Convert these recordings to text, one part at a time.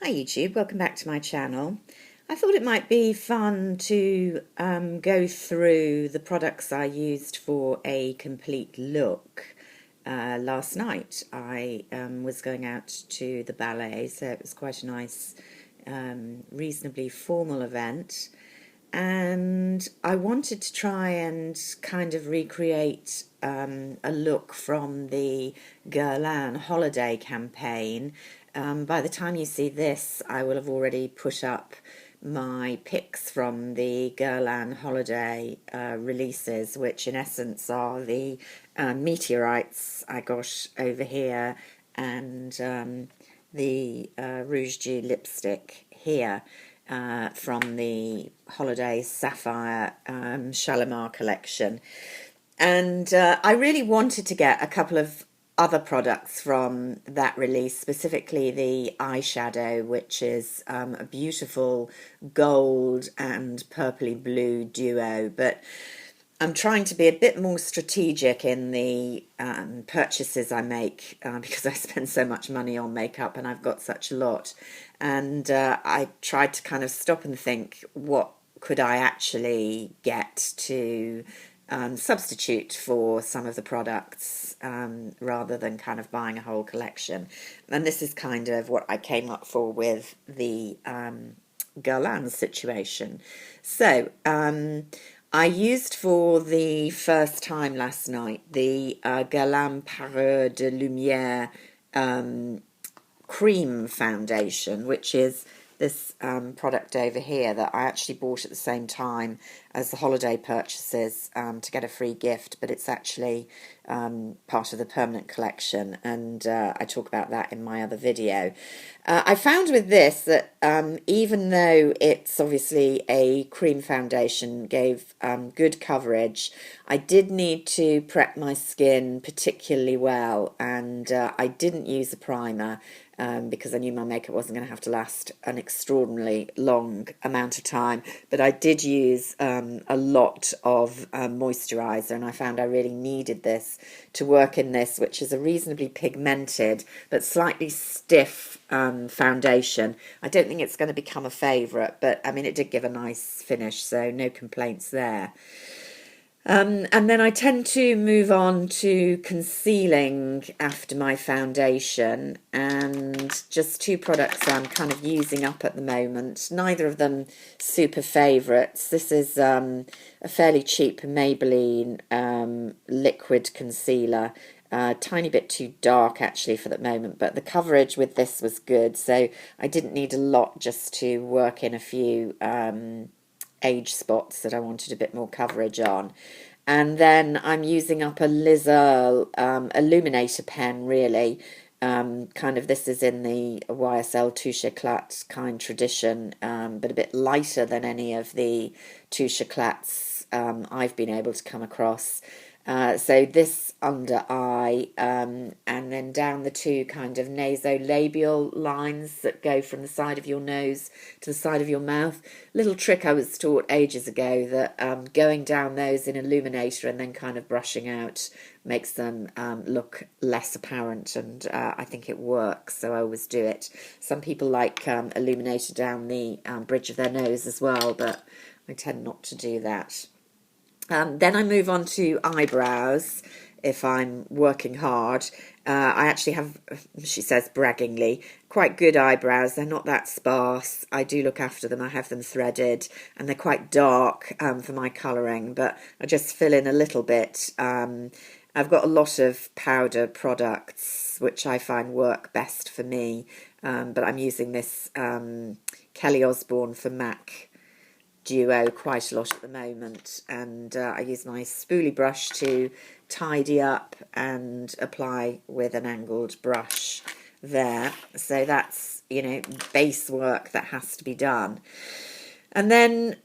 Hi YouTube, welcome back to my channel. I thought it might be fun to go through the products I used for a complete look. Last night I was going out to the ballet, so it was quite a nice, reasonably formal event. And I wanted to try and kind of recreate a look from the Guerlain holiday campaign. By the time you see this, I will have already put up my pics from the Guerlain holiday releases, which in essence are the meteorites I got over here and the Rouge Dew lipstick here. From the Holiday Sapphire Shalimar collection. And I really wanted to get a couple of other products from that release, specifically the eyeshadow, which is a beautiful gold and purpley blue duo. But I'm trying to be a bit more strategic in the purchases I make because I spend so much money on makeup and I've got such a lot. And I tried to kind of stop and think, what could I actually get to substitute for some of the products rather than kind of buying a whole collection. And this is kind of what I came up for with the Guerlain situation. So I used for the first time last night the Guerlain Parure de Lumière cream foundation, which is this product over here that I actually bought at the same time as the holiday purchases to get a free gift, but it's actually part of the permanent collection, and I talk about that in my other video. I found with this that even though it's obviously a cream foundation, gave good coverage, I did need to prep my skin particularly well, and I didn't use a primer. Because I knew my makeup wasn't going to have to last an extraordinarily long amount of time. But I did use a lot of moisturiser, and I found I really needed this to work in this, which is a reasonably pigmented but slightly stiff foundation. I don't think it's going to become a favourite, but I mean, it did give a nice finish, so no complaints there. And then I tend to move on to concealing after my foundation, and just two products I'm kind of using up at the moment. Neither of them super favourites. This is a fairly cheap Maybelline liquid concealer. Tiny bit too dark actually for the moment, but the coverage with this was good, so I didn't need a lot just to work in a few age spots that I wanted a bit more coverage on. And then I'm using up a Liz Earle illuminator pen, really. Kind of, this is in the YSL Touche Éclat kind tradition, but a bit lighter than any of the Touche Éclats I've been able to come across. So this under eye, and then down the two kind of nasolabial lines that go from the side of your nose to the side of your mouth. Little trick I was taught ages ago that going down those in illuminator and then kind of brushing out makes them look less apparent, and I think it works, so I always do it. Some people like illuminator down the bridge of their nose as well, but I tend not to do that. Then I move on to eyebrows if I'm working hard. I actually have, she says braggingly, quite good eyebrows. They're not that sparse. I do look after them. I have them threaded, and they're quite dark for my colouring, but I just fill in a little bit. I've got a lot of powder products which I find work best for me, but I'm using this Kelly Osbourne for MAC duo quite a lot at the moment, and I use my spoolie brush to tidy up and apply with an angled brush there. So that's, you know, base work that has to be done. And then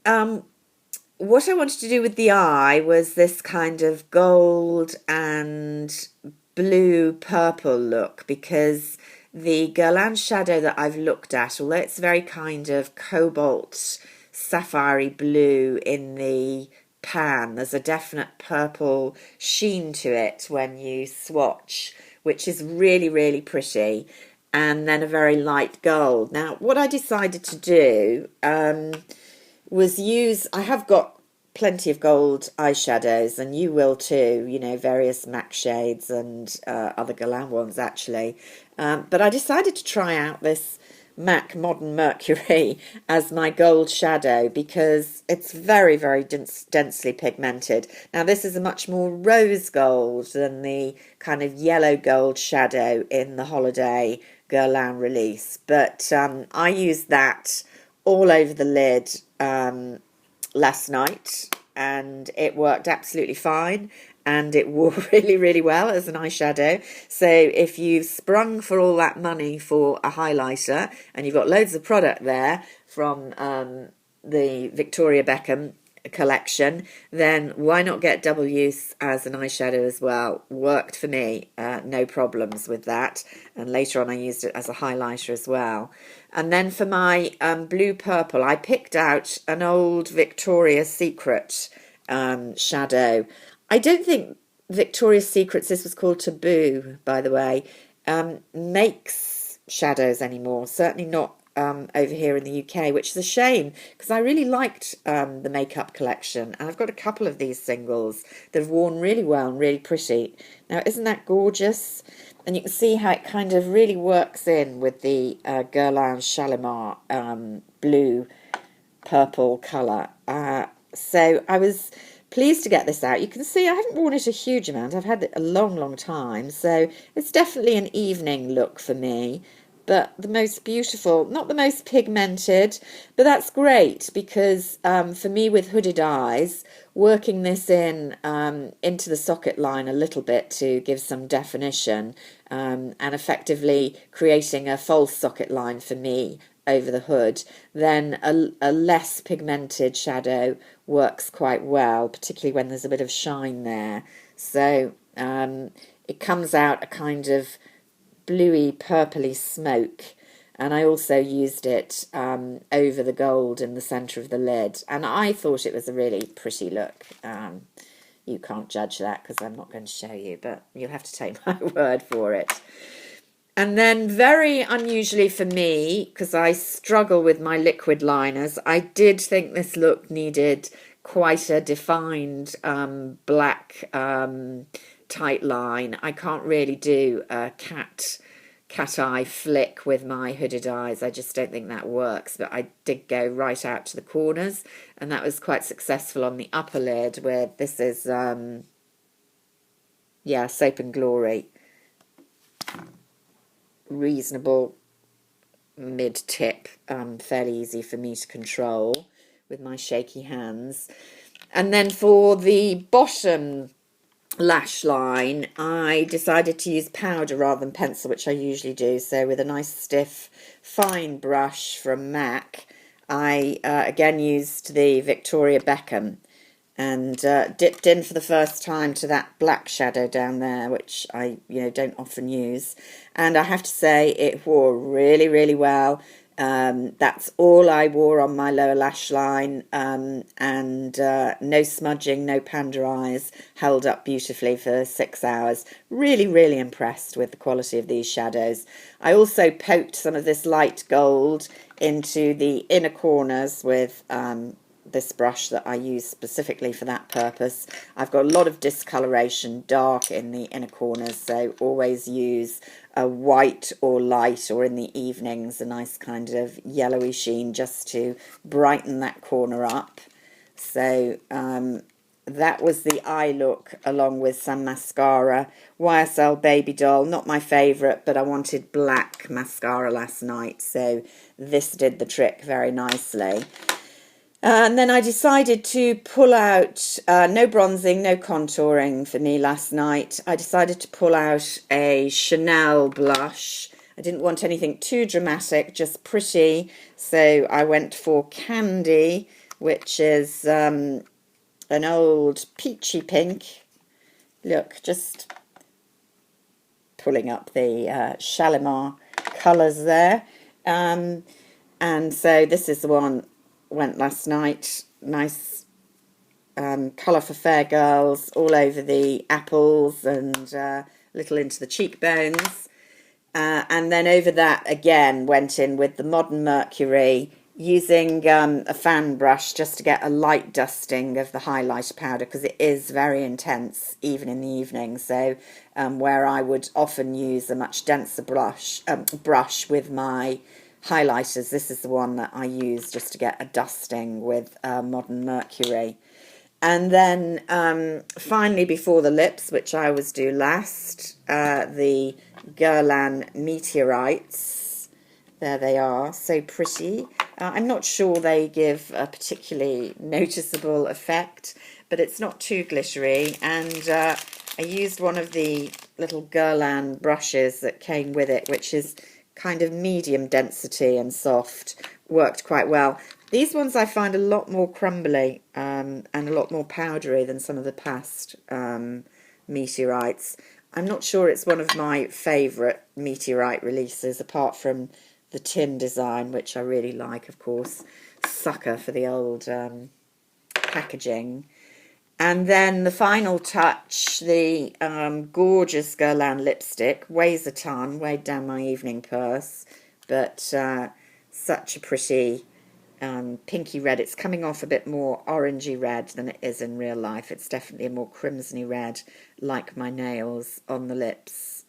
what I wanted to do with the eye was this kind of gold and blue purple look, because the Guerlain shadow that I've looked at, although it's very kind of cobalt sapphire blue in the pan, there's a definite purple sheen to it when you swatch, which is really, really pretty. and then a very light gold. Now, what I decided to do was use, I have got plenty of gold eyeshadows, and you will too, you know, various MAC shades and other Guerlain ones actually. But I decided to try out this MAC Modern Mercury as my gold shadow because it's very, very densely pigmented. Now, this is a much more rose gold than the kind of yellow gold shadow in the Holiday Guerlain release. But I used that all over the lid last night, and it worked absolutely fine, and it wore really, really well as an eyeshadow. So if you've sprung for all that money for a highlighter and you've got loads of product there from the Victoria Beckham collection, then why not get double use as an eyeshadow as well? Worked for me, no problems with that. And later on I used it as a highlighter as well. And then for my blue purple, I picked out an old Victoria's Secret shadow. I don't think Victoria's Secrets, this was called Taboo, by the way, makes shadows anymore. Certainly not over here in the UK, which is a shame because I really liked the makeup collection, and I've got a couple of these singles that have worn really well and really pretty. Now, isn't that gorgeous? And you can see how it kind of really works in with the Guerlain Shalimar blue purple colour. So I was pleased to get this out. You can see I haven't worn it a huge amount. I've had it a long, long time. So it's definitely an evening look for me. But the most beautiful, not the most pigmented, but that's great because for me with hooded eyes, working this in into the socket line a little bit to give some definition and effectively creating a false socket line for me over the hood, then a less pigmented shadow works quite well, particularly when there's a bit of shine there. So it comes out a kind of bluey purpley smoke, and I also used it over the gold in the centre of the lid, and I thought it was a really pretty look. You can't judge that because I'm not going to show you, but you'll have to take my word for it. And then very unusually for me, because I struggle with my liquid liners, I did think this look needed quite a defined black tight line. I can't really do a cat eye flick with my hooded eyes. I just don't think that works, but I did go right out to the corners, and that was quite successful on the upper lid where this is yeah, Soap and Glory. Reasonable mid-tip, fairly easy for me to control with my shaky hands. And then for the bottom lash line, I decided to use powder rather than pencil, which I usually do. So with a nice stiff fine brush from MAC, I again used the Victoria Beckham and dipped in for the first time to that black shadow down there, which I don't often use, and I have to say it wore really, really well. That's all I wore on my lower lash line, and no smudging, no panda eyes, held up beautifully for 6 hours. Really, really impressed with the quality of these shadows. I also poked some of this light gold into the inner corners with this brush that I use specifically for that purpose. I've got a lot of discoloration, dark in the inner corners, so always use a white or light, or in the evenings a nice kind of yellowy sheen just to brighten that corner up. So that was the eye look, along with some mascara. YSL Baby Doll, not my favourite, but I wanted black mascara last night, so this did the trick very nicely. And then I decided to pull out, no bronzing, no contouring for me last night. I decided to pull out a Chanel blush. I didn't want anything too dramatic, just pretty. So I went for Candy, which is an old peachy pink. Look, just pulling up the Shalimar colours there. And so this is the one went last night. Nice colour for fair girls, all over the apples and a little into the cheekbones. And then over that again went in with the Modern Mercury, using a fan brush just to get a light dusting of the highlighter powder, because it is very intense even in the evening. So where I would often use a much denser brush with my highlighters, this is the one that I use just to get a dusting with Modern Mercury. And then finally, before the lips, which I always do last, the Guerlain Meteorites. There they are, so pretty. I'm not sure they give a particularly noticeable effect, but it's not too glittery. And I used one of the little Guerlain brushes that came with it, which is kind of medium density and soft. Worked quite well. These ones I find a lot more crumbly and a lot more powdery than some of the past meteorites. I'm not sure it's one of my favourite meteorite releases, apart from the tin design, which I really like, of course. Sucker for the old packaging. And then the final touch, the gorgeous Guerlain lipstick. Weighs a ton, weighed down my evening purse, but such a pretty pinky red. It's coming off a bit more orangey red than it is in real life. It's definitely a more crimsony red, like my nails on the lips.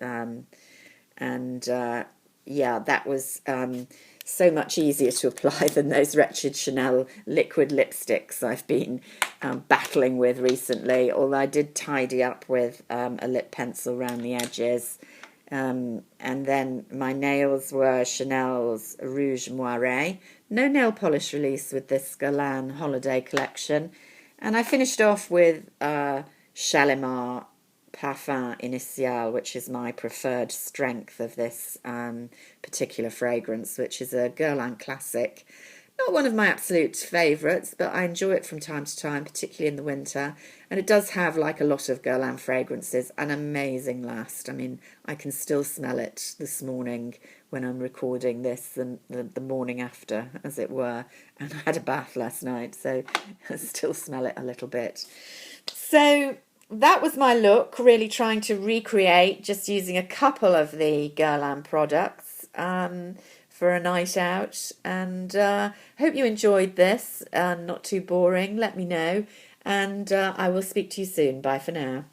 Yeah, that was so much easier to apply than those wretched Chanel liquid lipsticks I've been battling with recently, although I did tidy up with a lip pencil around the edges. And then my nails were Chanel's Rouge Moiré. No nail polish release with this Guerlain holiday collection. And I finished off with Shalimar Parfum Initial, which is my preferred strength of this particular fragrance, which is a Guerlain classic. Not one of my absolute favourites, but I enjoy it from time to time, particularly in the winter. And it does have, like a lot of Guerlain fragrances, an amazing last. I mean, I can still smell it this morning when I'm recording this, the morning after, as it were. And I had a bath last night, so I still smell it a little bit. So that was my look, really trying to recreate, just using a couple of the Guerlain products for a night out. And hope you enjoyed this, not too boring. Let me know, and I will speak to you soon. Bye for now.